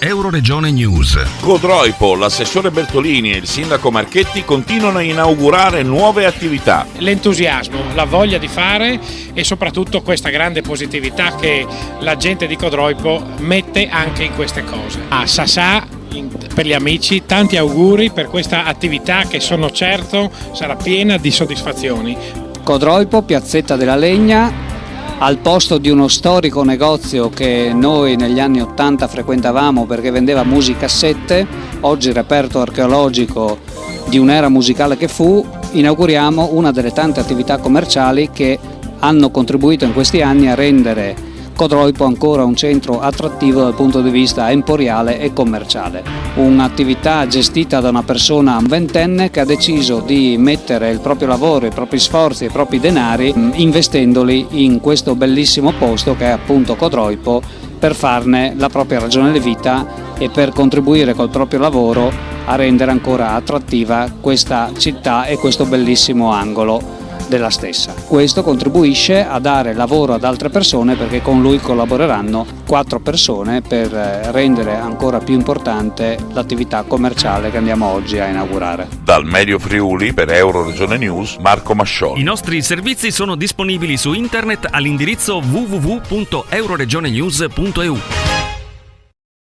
Euroregione News. Codroipo, l'assessore Bertolini e il sindaco Marchetti continuano a inaugurare nuove attività. L'entusiasmo, la voglia di fare e soprattutto questa grande positività che la gente di Codroipo mette anche in queste cose. A Sassà, per gli amici, tanti auguri per questa attività che sono certo sarà piena di soddisfazioni. Codroipo, Piazzetta della Legna, al posto di uno storico negozio che noi negli anni '80 frequentavamo perché vendeva musicassette, oggi reperto archeologico di un'era musicale che fu, inauguriamo una delle tante attività commerciali che hanno contribuito in questi anni a rendere Codroipo ancora un centro attrattivo dal punto di vista emporiale e commerciale. Un'attività gestita da una persona ventenne che ha deciso di mettere il proprio lavoro, i propri sforzi e i propri denari investendoli in questo bellissimo posto che è appunto Codroipo, per farne la propria ragione di vita e per contribuire col proprio lavoro a rendere ancora attrattiva questa città e questo bellissimo angolo della stessa. Questo contribuisce a dare lavoro ad altre persone perché con lui collaboreranno 4 persone per rendere ancora più importante l'attività commerciale che andiamo oggi a inaugurare. Dal Medio Friuli per Euroregione News, Marco Mascioli. I nostri servizi sono disponibili su internet all'indirizzo www.euroregionenews.eu.